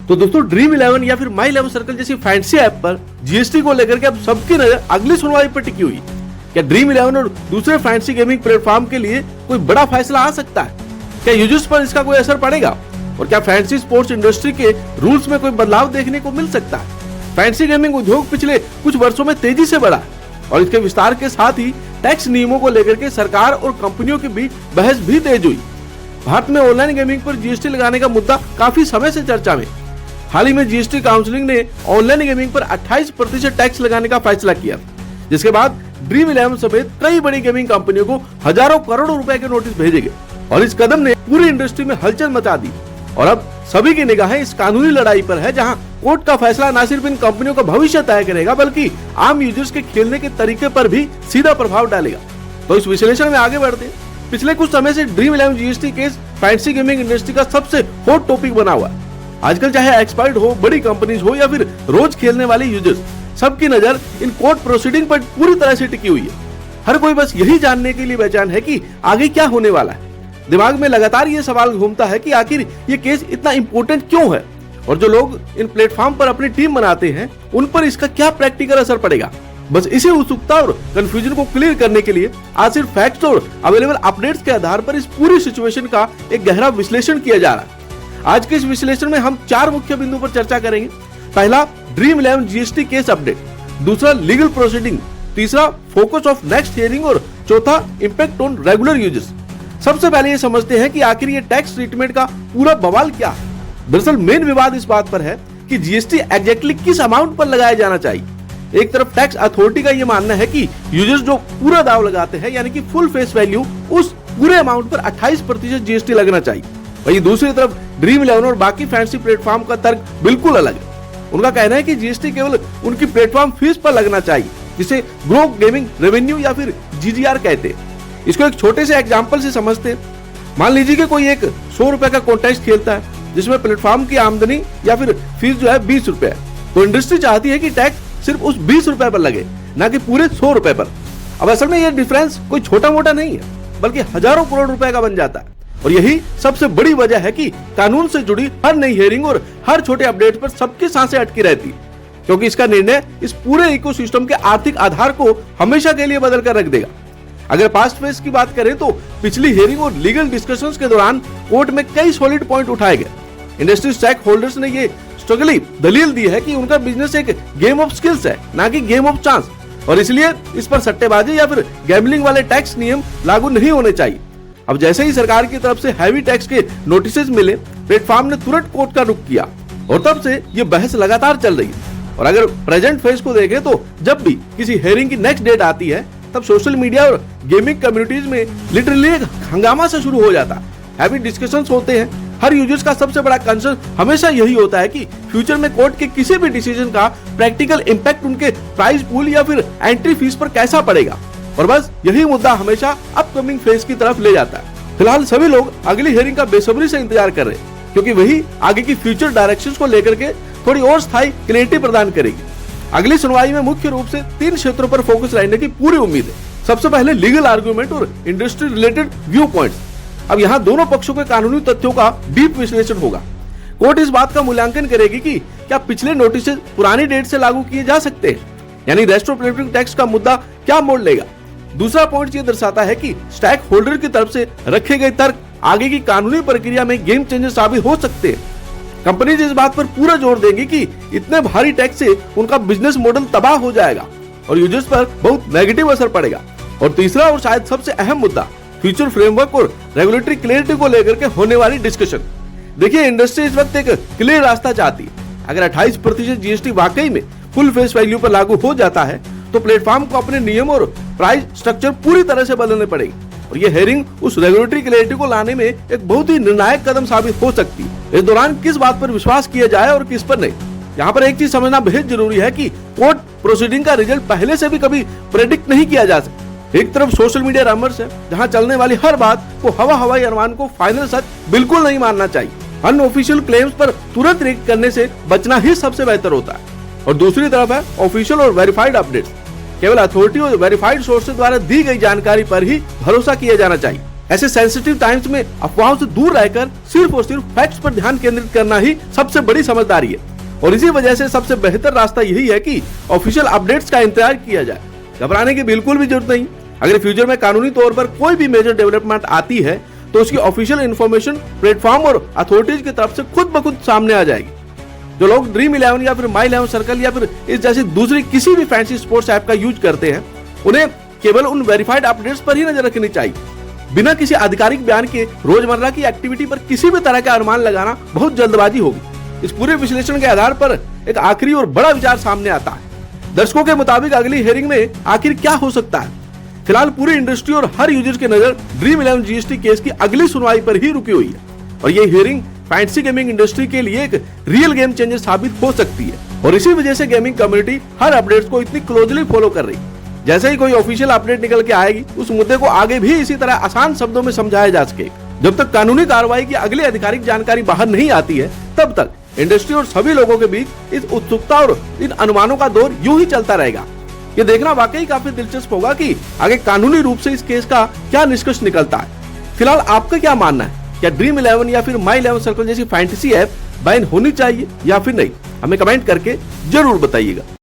तो दोस्तों ड्रीम 11 या फिर माई 11 सर्कल जैसी फैंसी ऐप पर जीएसटी को लेकर के अब सबकी नजर अगली सुनवाई पर टिकी हुई है। क्या ड्रीम 11 और दूसरे फैंसी गेमिंग प्लेटफॉर्म के लिए कोई बड़ा फैसला आ सकता है? क्या यूजर्स पर इसका कोई असर पड़ेगा? और क्या फैंसी स्पोर्ट्स इंडस्ट्री के रूल्स में कोई बदलाव देखने को मिल सकता है? फैंसी गेमिंग उद्योग पिछले कुछ वर्षों में तेजी से बढ़ा और इसके विस्तार के साथ ही टैक्स नियमों को लेकर के सरकार और कंपनियों के बीच बहस भी तेज हुई। भारत में ऑनलाइन गेमिंग पर जीएसटी लगाने का मुद्दा काफी समय से चर्चा में। हाल ही में जीएसटी काउंसिलिंग ने ऑनलाइन गेमिंग पर 28% टैक्स लगाने का फैसला किया, जिसके बाद ड्रीम 11 समेत कई बड़ी गेमिंग कंपनियों को हजारों करोड़ों रुपए के नोटिस भेजे गए और इस कदम ने पूरी इंडस्ट्री में हलचल मचा दी। और अब सभी की निगाहें इस कानूनी लड़ाई पर है, जहां कोर्ट का फैसला न सिर्फ इन कंपनियों का भविष्य तय करेगा बल्कि आम यूजर्स के खेलने के तरीके पर भी सीधा प्रभाव डालेगा। तो इस विश्लेषण में आगे बढ़ते हैं। पिछले कुछ समय से dream 11 GST case fancy gaming industry का सबसे हॉट टॉपिक बना हुआ है। आजकल चाहे एक्सपर्ट हो, बड़ी कंपनीज हो या फिर रोज खेलने वाले यूजर्स, सबकी नजर इन कोर्ट प्रोसीडिंग पर पूरी तरह से टिकी हुई है। हर कोई बस यही जानने के लिए बेचैन है कि आगे क्या होने वाला है। दिमाग में लगातार ये सवाल घूमता है कि आखिर ये केस इतना इम्पोर्टेंट क्यों है और जो लोग इन प्लेटफॉर्म पर अपनी टीम बनाते हैं उन पर इसका क्या प्रैक्टिकल असर पड़ेगा। बस इसी उत्सुकता और कंफ्यूजन को क्लियर करने के लिए आज सिर्फ फैक्ट्स और अवेलेबल अपडेट्स के आधार पर इस पूरी सिचुएशन का एक गहरा विश्लेषण किया जा रहा है। आज के इस विश्लेषण में हम 4 मुख्य बिंदु पर चर्चा करेंगे। पहला, ड्रीम 11 जीएसटी केस अपडेट। दूसरा, लीगल प्रोसीडिंग। तीसरा, फोकस ऑफ नेक्स्ट हियरिंग। और चौथा, इंपैक्ट ऑन रेगुलर यूजर्स। सबसे पहले ये समझते हैं कि आखिर ये टैक्स ट्रीटमेंट का पूरा बवाल क्या है। दरअसल मेन विवाद इस बात पर है कि जीएसटी एग्जैक्टली किस अमाउंट पर लगाया जाना चाहिए। एक तरफ टैक्स अथॉरिटी का ये मानना है कि यूजर्स जो पूरा दाव लगाते हैं, यानी कि फुल फेस वैल्यू, उस पूरे अमाउंट पर 28% जीएसटी लगना चाहिए। वहीं दूसरी तरफ ड्रीम 11 और बाकी फैंसी प्लेटफॉर्म का तर्क बिल्कुल अलग है। उनका कहना है कि जीएसटी केवल उनकी प्लेटफॉर्म फीस पर लगना चाहिए, जिसे ग्रोथ गेमिंग रेवेन्यू या फिर जीजीआर कहते हैं। इसको एक छोटे से एग्जांपल से समझते हैं। मान लीजिए कि कोई एक 100 रुपए का कॉन्टेस्ट खेलता है जिसमें प्लेटफॉर्म की आमदनी या फिर फीस जो है 20 रुपए है, तो इंडस्ट्री चाहती है कि टैक्स सिर्फ उस 20 रुपए पर लगे, न कि पूरे 100 रुपए पर। अब असल में यह डिफरेंस कोई छोटा मोटा नहीं है, बल्कि हजारों करोड़ रुपए का बन जाता है। और यही सबसे बड़ी वजह है कि कानून से जुड़ी हर नई हियरिंग और हर छोटे अपडेट पर सबकी सांसें अटकी रहती है, क्योंकि इसका निर्णय इस पूरे इकोसिस्टम के आर्थिक आधार को हमेशा के लिए बदल कर रख देगा। अगर पास्ट फेज की बात करें तो पिछली हियरिंग और लीगल डिस्कशंस के दौरान कोर्ट में कई सॉलिड पॉइंट उठाए गए। इंडस्ट्री स्टेक होल्डर्स ने ये स्ट्रगली दलील दी है कि उनका बिजनेस एक गेम ऑफ स्किल्स है, ना कि गेम ऑफ चांस, और इसलिए इस पर सट्टेबाजी या फिर गैम्बलिंग वाले टैक्स नियम लागू नहीं होने चाहिए। अब जैसे ही सरकार की तरफ से हैवी टैक्स के नोटिसेस मिले, प्लेटफॉर्म ने तुरंत कोर्ट का रुख किया और तब से ये बहस लगातार चल रही है। और अगर प्रेजेंट फेज को देखें तो जब भी किसी हियरिंग की नेक्स्ट डेट आती है, तब सोशल मीडिया और गेमिंग कम्युनिटीज में लिटरली एक हंगामा से शुरू हो जाता है। हैवी डिस्कशंस होते हैं। हर यूजर्स का सबसे बड़ा कंसर्न हमेशा यही होता है कि फ्यूचर में कोर्ट के किसी भी डिसीजन का प्रैक्टिकल इंपैक्ट उनके प्राइस पूल या फिर एंट्री फीस पर कैसा पड़ेगा। और बस यही मुद्दा हमेशा अपकमिंग फेज की तरफ ले जाता है। फिलहाल सभी लोग अगली हियरिंग का बेसब्री से इंतजार कर रहे हैं, क्योंकि वही आगे की फ्यूचर डायरेक्शंस को लेकर के थोड़ी और स्थायी क्लैरिटी प्रदान करेगी। अगली सुनवाई में मुख्य रूप से 3 क्षेत्रों पर फोकस रहने की पूरी उम्मीद है। सबसे पहले लीगल आर्गुमेंट और इंडस्ट्री रिलेटेड व्यू पॉइंट्स। अब यहाँ दोनों पक्षों के कानूनी तथ्यों का डीप विश्लेषण होगा। कोर्ट इस बात का मूल्यांकन करेगी कि क्या पिछले नोटिस पुरानी डेट से लागू किए जा सकते हैं, यानी रेट्रोस्पेक्टिव टैक्स का मुद्दा क्या मोड़ लेगा। दूसरा पॉइंट ये दर्शाता है कि स्टैक होल्डर की तरफ से रखे गए तर्क आगे की कानूनी प्रक्रिया में गेम चेंजर साबित हो सकते हैं। कंपनीज इस बात पर पूरा जोर देंगी कि इतने भारी टैक्स से उनका बिजनेस मॉडल तबाह हो जाएगा और यूजर्स पर बहुत नेगेटिव असर पड़ेगा। और तीसरा और शायद सबसे अहम मुद्दा, फ्यूचर फ्रेमवर्क और रेगुलेटरी क्लियरिटी को लेकर के होने वाली डिस्कशन। देखिए, इंडस्ट्री इस वक्त एक क्लियर रास्ता चाहती है। अगर 28% जीएसटी वाकई में फुल फेस वैल्यू पर लागू हो जाता है तो प्लेटफॉर्म को अपने नियम और प्राइस स्ट्रक्चर पूरी तरह से बदलने पड़ेगी और ये हेयरिंग उस रेगुलेटरी क्लैरिटी को लाने में एक बहुत ही निर्णायक कदम साबित हो सकती है। इस दौरान किस बात पर विश्वास किया जाए और किस पर नहीं। यहाँ पर एक चीज समझना बेहद जरूरी है कि कोर्ट प्रोसीडिंग का रिजल्ट पहले से भी कभी प्रेडिक्ट नहीं किया जा सकता। एक तरफ सोशल मीडिया रमर्स है, जहाँ चलने वाली हर बात को हवाई अनुमान को फाइनल सच बिल्कुल नहीं मानना चाहिए। अनऑफिशियल क्लेम्स पर तुरंत रिएक्ट करने से बचना ही सबसे बेहतर होता है। और दूसरी तरफ है ऑफिशियल और वेरीफाइड अपडेट्स। केवल अथॉरिटी और वेरीफाइड सोर्सेज द्वारा दी गई जानकारी पर ही भरोसा किया जाना चाहिए। ऐसे सेंसिटिव टाइम्स में अफवाहों से दूर रहकर सिर्फ और सिर्फ फैक्ट्स पर ध्यान केंद्रित करना ही सबसे बड़ी समझदारी है। और इसी वजह से सबसे बेहतर रास्ता यही है कि ऑफिशियल अपडेट्स का इंतजार किया जाए। घबराने की बिल्कुल भी जरूरत नहीं। अगर फ्यूचर में कानूनी तौर पर कोई भी मेजर डेवलपमेंट आती है तो उसकी ऑफिशियल इन्फॉर्मेशन प्लेटफॉर्म और अथॉरिटीज की तरफ से खुद ब खुद सामने आ जाएगी। जो लोग ड्रीम 11 या फिर माई 11 सर्कल या फिर इस जैसी दूसरी किसी भी फैंसी स्पोर्ट्स ऐप का यूज करते हैं, उन्हें केवल उन वेरीफाइड अपडेट्स पर ही नजर रखनी चाहिए। बिना किसी आधिकारिक बयान के रोजमर्रा की एक्टिविटी पर किसी भी तरह का अनुमान लगाना बहुत जल्दबाजी होगी। इस पूरे विश्लेषण के आधार पर एक आखिरी और बड़ा विचार सामने आता है। दर्शकों के मुताबिक अगली हियरिंग में आखिर क्या हो सकता है? फिलहाल पूरी इंडस्ट्री और हर यूजर की नजर ड्रीम 11 जीएसटी केस की अगली सुनवाई पर ही रुकी हुई है और ये हियरिंग फैंसी गेमिंग इंडस्ट्री के लिए एक रियल गेम चेंजर साबित हो सकती है। और इसी वजह से गेमिंग कम्युनिटी हर अपडेट्स को इतनी क्लोजली फॉलो कर रही है। जैसे ही कोई ऑफिशियल अपडेट निकल के आएगी, उस मुद्दे को आगे भी इसी तरह आसान शब्दों में समझाया जा सके। जब तक कानूनी कार्रवाई की अगली आधिकारिक जानकारी बाहर नहीं आती है, तब तक इंडस्ट्री और सभी लोगों के बीच इस उत्सुकता और इन अनुमानों का दौर यूं ही चलता रहेगा। ये देखना वाकई काफी दिलचस्प होगा कि आगे कानूनी रूप से इस केस का क्या निष्कर्ष निकलता है। फिलहाल आपका क्या मानना है? क्या ड्रीम 11 या फिर माई 11 सर्कल जैसी फैंटेसी ऐप बैन होनी चाहिए या फिर नहीं? हमें कमेंट करके जरूर बताइएगा।